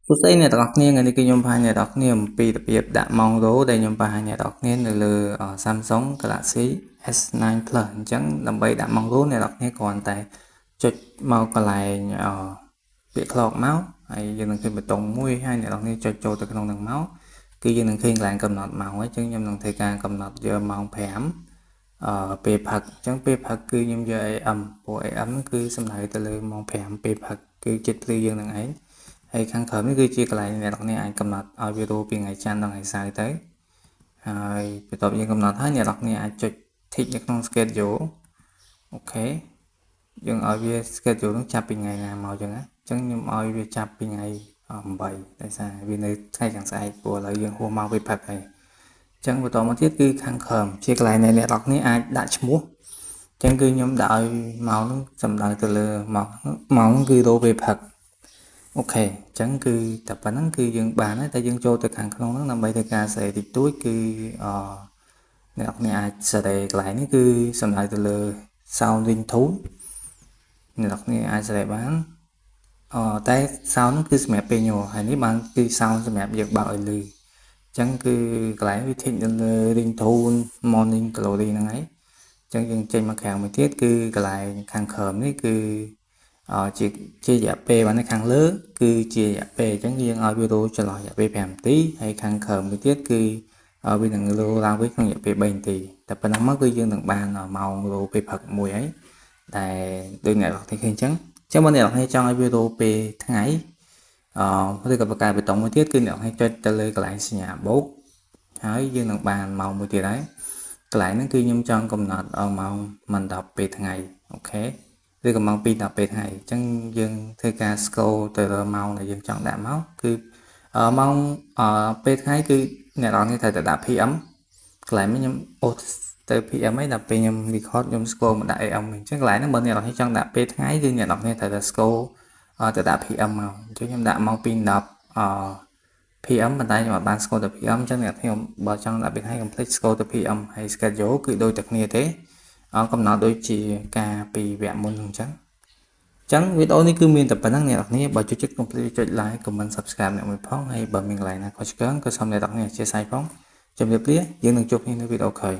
សួស្តីអ្នកទាំងអស់គ្នាថ្ងៃនេះគឺខ្ញុំបង្ហាញអ្នកទាំងអស់គ្នាអំពីរបៀបដាក់ mount row ដែលខ្ញុំបង្ហាញអ្នកទាំងអស់គ្នានៅលើ Samsung Galaxy S9 Plus អញ្ចឹងដើម្បីដាក់ mount row អ្នកទាំងអស់គ្នាគ្រាន់តែចុចមកកន្លែងពាក្យ clock មកហើយយើងនឹងឃើញប៊ូតុងមួយហើយអ្នកទាំងអស់គ្នាចុចចូលទៅក្នុងនឹងមកគឺយើងនឹងឃើញកន្លែងកំណត់ម៉ោងហើយអញ្ចឹងខ្ញុំនឹងធ្វើការកំណត់យកម៉ោង5ពេលផឹកអញ្ចឹងពេលផឹកគឺខ្ញុំយក AM ព្រោះ AM គឺសំដៅទៅលើម៉ោង5ពេលផឹកគឺចិត្តភ្លឺយើងនឹងឯងហើយខាងក្រោមនេះគឺជាកន្លែងអ្នកនរគ្នាអាចកំណត់ឲ្យវារោពីថ្ងៃច័ន្ទដល់ថ្ងៃសៅរ៍ទៅហើយបន្ទាប់យើងកំណត់ហើយអ្នកនរគ្នាអាចចុច tick នៅក្នុង schedule អូខេយើងឲ្យវា schedule នោះចាប់ពីថ្ងៃណាមកអញ្ចឹងណាអញ្ចឹងខ្ញុំឲ្យវាចាប់ពីថ្ងៃ8ដោយសារវានៅថ្ងៃខាងស្អែកព្រោះឥឡូវយើងហួសមកពេលផឹកហើយអញ្ចឹងបន្តមកទៀតគឺខាងក្រោមជាកន្លែងដែលអ្នកនរគ្នាអាចដាក់ឈ្មោះអញ្ចឹងគឺខ្ញុំដាក់ឲ្យម៉ោងនោះសំដៅទៅលើម៉ោងគឺរោពេលផឹកអូខេអញ្ចឹងគឺតែប៉ុណ្្នឹងគឺយើងបានហើយតែយើងចូលទៅខាងក្នុងហ្នឹងដើម្បីធ្វើការសេរីតិចតួចគឺអ្នកនរអាចសេរីកន្លែងនេះគឺសំដៅទៅលើ sound ringtone អ្នកនរអាចសេរីបានតែ sound ហ្នឹងគឺសម្រាប់ពេលញ័រហើយនេះបានគឺ sound សម្រាប់យើងបើកឲ្យលឺអញ្ចឹងគឺកន្លែងវា tick នៅលើ ringtone morning glory ហ្នឹងហើយអញ្ចឹងយើងចេញមកខាងមួយទៀតគឺកន្លែងខាងក្រោមនេះគឺជារយៈពេលបានខាងលើគឺជារយៈពេលអញ្ចឹងយើងឲ្យវារោចន្លោះរយៈពេល5នាទីហើយខាងក្រោមមួយទៀតគឺវានឹងរោឡើងវិញក្នុងរយៈពេល3នាទីតែប៉ុណ្ណឹងមកគឺយើងនឹងបានម៉ោងរោពេលផឹកមួយហើយតែដូចអ្នកនរគ្នាឃើញអញ្ចឹងបើអ្នកនរគ្នាចង់ឲ្យវារោពេលថ្ងៃឬក៏បង្កើតបេតុងមួយទៀតគឺអ្នកនរគ្នាចុចទៅលើកន្លែងសញ្ញាបូកហើយយើងនឹងបានម៉ោងមួយទៀតហើយកន្លែងហ្នឹងគឺខ្ញុំចង់កំណត់ម៉ោងមិន10ពេលថ្ងៃអូខេឬក៏ម៉ោង2 10ពេលថ្ងៃអញ្ចឹងយើងធ្វើការ scroll ទៅលើម៉ោងដែលយើងចង់ដាក់មកគឺម៉ោងពេលថ្ងៃគឺអ្នកនរគ្នាត្រូវតែដាក់ PM កន្លែងនេះខ្ញុំអូសទៅ PM ហើយដល់ពេលខ្ញុំ record ខ្ញុំ scroll មកដាក់ AM អញ្ចឹងកន្លែងហ្នឹងបើអ្នកនរគ្នាចង់ដាក់ពេលថ្ងៃគឺអ្នកនរគ្នាត្រូវតែ scroll ទៅដាក់ PM មកអញ្ចឹងខ្ញុំដាក់ម៉ោង2:10 PM ប៉ុន្តែខ្ញុំអត់បាន scroll ទៅ PM អញ្ចឹងអ្នកខ្ញុំបើចង់ដាក់ពេលថ្ងៃ complete scroll ទៅ PM ហើយ schedule គឺដូចតែគ្នាទេកំណត់ដូចជាការពីវគ្គមុនអញ្ចឹងវីដេអូនេះគឺមានតែប៉ុណ្្នឹងអ្នកនរគ្នាបើចូលចិត្តកុំភ្លេចចុច like comment subscribe អ្នកមួយផងហើយបើមានកន្លែងណាខុសឆ្គងក៏សូមអ្នកនរគ្នាអធិស្ឋានផងជម្រាបលាយើងនឹងជួបគ្នានៅវីដេអូក្រោយ